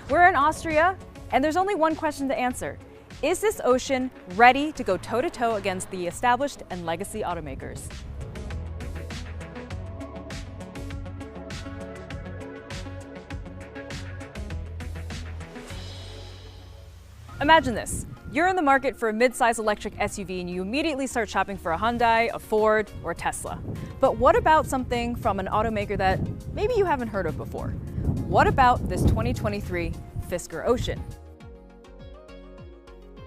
We're in Austria, and there's only one question to answer. Is this Ocean ready to go toe-to-toe against the established and legacy automakers? Imagine this. You're in the market for a mid-size electric SUV and you immediately start shopping for a Hyundai, a Ford, or a Tesla. But what about something from an automaker that maybe you haven't heard of before? What about this 2023 Fisker Ocean?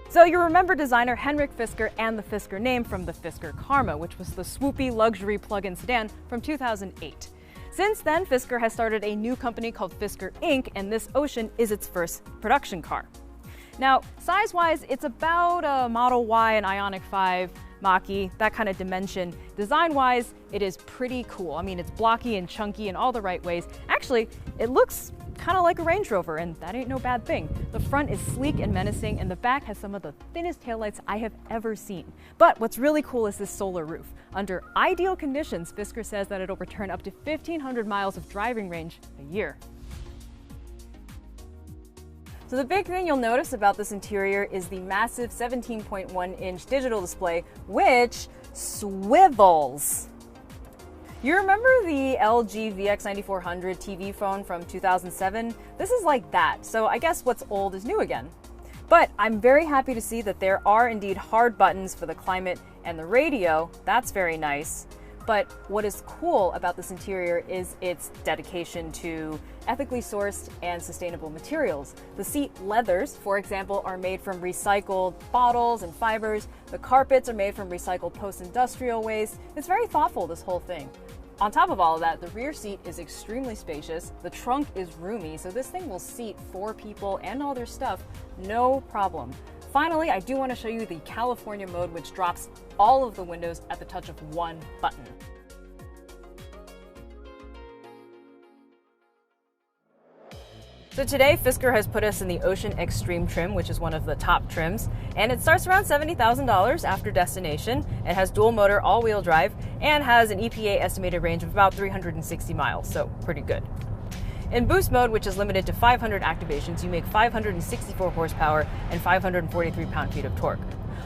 So you remember designer Henrik Fisker and the Fisker name from the Fisker Karma, which was the swoopy luxury plug-in sedan from 2008. Since then, Fisker has started a new company called Fisker Inc., and this Ocean is its first production car. Now, size-wise, it's about a Model Y, an Ioniq 5, Mach-E, that kind of dimension. Design-wise, it is pretty cool. I mean, it's blocky and chunky in all the right ways. Actually, it looks kind of like a Range Rover, and that ain't no bad thing. The front is sleek and menacing, and the back has some of the thinnest taillights I have ever seen. But what's really cool is this solar roof. Under ideal conditions, Fisker says that it'll return up to 1,500 miles of driving range a year. So the big thing you'll notice about this interior is the massive 17.1-inch digital display, which swivels. You remember the LG VX9400 TV phone from 2007? This is like that, so I guess what's old is new again. But I'm very happy to see that there are indeed hard buttons for the climate and the radio. That's very nice. But what is cool about this interior is its dedication to ethically sourced and sustainable materials. The seat leathers, for example, are made from recycled bottles and fibers. The carpets are made from recycled post-industrial waste. It's very thoughtful, this whole thing. On top of all of that, the rear seat is extremely spacious. The trunk is roomy, so this thing will seat 4 people and all their stuff, no problem. Finally, I do want to show you the California mode, which drops all of the windows at the touch of one button. So today, Fisker has put us in the Ocean Extreme trim, which is one of the top trims, and it starts around $70,000 after destination. It has dual motor all-wheel drive and has an EPA estimated range of about 360 miles, so pretty good. In boost mode, which is limited to 500 activations, you make 564 horsepower and 543 pound-feet of torque.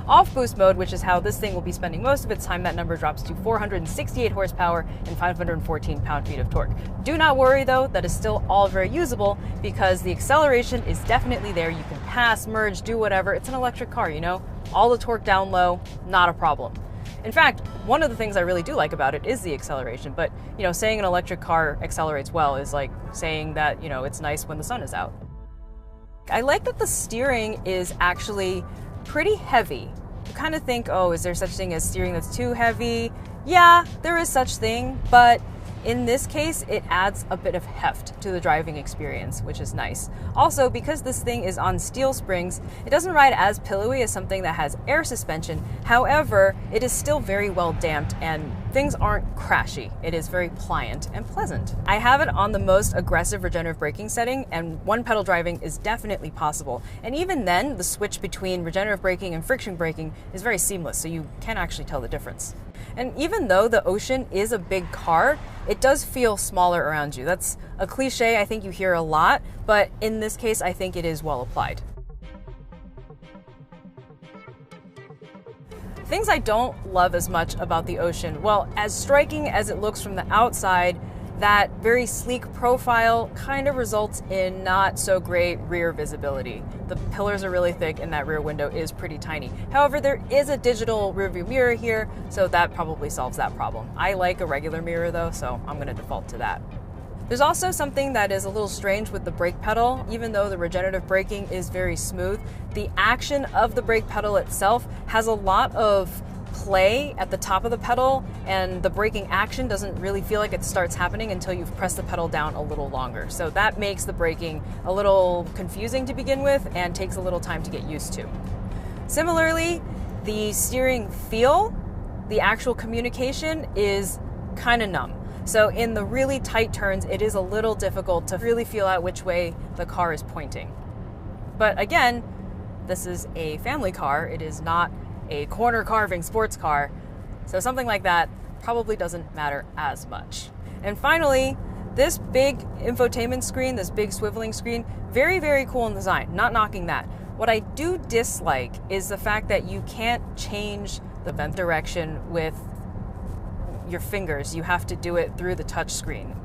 Off boost mode, which is how this thing will be spending most of its time, that number drops to 468 horsepower and 514 pound-feet of torque. Do not worry though, that is still all very usable because the acceleration is definitely there. You can pass, merge, do whatever. It's an electric car, you know? All the torque down low, not a problem. In fact, one of the things I really do like about it is the acceleration, but you know, saying an electric car accelerates well is like saying that, you know, it's nice when the sun is out. I like that the steering is actually pretty heavy. You kind of think, oh, is there such thing as steering that's too heavy? Yeah, there is such thing, but in this case, it adds a bit of heft to the driving experience, which is nice. Also, because this thing is on steel springs, it doesn't ride as pillowy as something that has air suspension. However, it is still very well damped and things aren't crashy. It is very pliant and pleasant. I have it on the most aggressive regenerative braking setting, and one pedal driving is definitely possible. And even then, the switch between regenerative braking and friction braking is very seamless, so you can actually tell the difference. And even though the Ocean is a big car, it does feel smaller around you. That's a cliche I think you hear a lot, but in this case, I think it is well applied. Things I don't love as much about the Ocean, well, as striking as it looks from the outside, that very sleek profile kind of results in not so great rear visibility. The pillars are really thick and that rear window is pretty tiny. However, there is a digital rearview mirror here, so that probably solves that problem. I like a regular mirror though, so I'm going to default to that. There's also something that is a little strange with the brake pedal. Even though the regenerative braking is very smooth, the action of the brake pedal itself has a lot of play at the top of the pedal, and the braking action doesn't really feel like it starts happening until you've pressed the pedal down a little longer. So that makes the braking a little confusing to begin with and takes a little time to get used to. Similarly, the steering feel, the actual communication is kind of numb. So in the really tight turns, it is a little difficult to really feel out which way the car is pointing. But again, this is a family car. It is not a corner carving sports car, so something like that probably doesn't matter as much. And finally, This big infotainment screen, this big swiveling screen, very, very cool in design, not knocking that. What I do dislike is the fact that you can't change the vent direction with your fingers. You have to do it through the touch screen.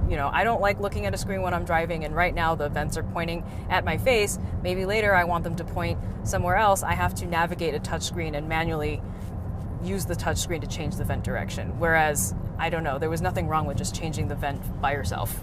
You know, I don't like looking at a screen when I'm driving, and right now the vents are pointing at my face. Maybe later I want them to point somewhere else. I have to navigate a touch screen and manually use the touch screen to change the vent direction. Whereas, I don't know, there was nothing wrong with just changing the vent by yourself.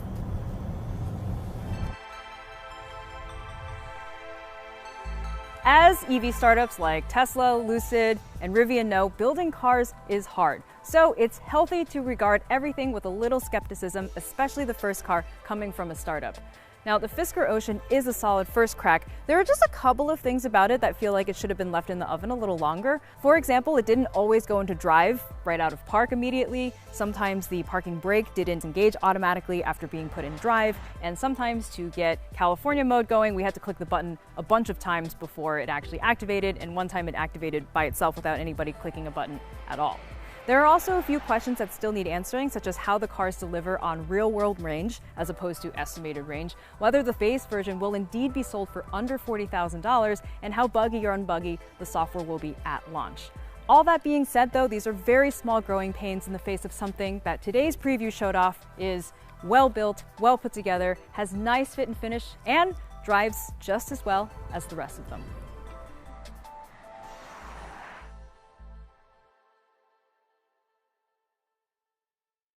As EV startups like Tesla, Lucid, and Rivian know, building cars is hard. So it's healthy to regard everything with a little skepticism, especially the first car coming from a startup. Now, the Fisker Ocean is a solid first crack. There are just a couple of things about it that feel like it should have been left in the oven a little longer. For example, it didn't always go into drive right out of park immediately. Sometimes the parking brake didn't engage automatically after being put in drive. And sometimes to get California mode going, we had to click the button a bunch of times before it actually activated. And one time it activated by itself without anybody clicking a button at all. There are also a few questions that still need answering, such as how the cars deliver on real-world range as opposed to estimated range, whether the base version will indeed be sold for under $40,000, and how buggy or unbuggy the software will be at launch. All that being said, though, these are very small growing pains in the face of something that today's preview showed off is well-built, well put together, has nice fit and finish, and drives just as well as the rest of them.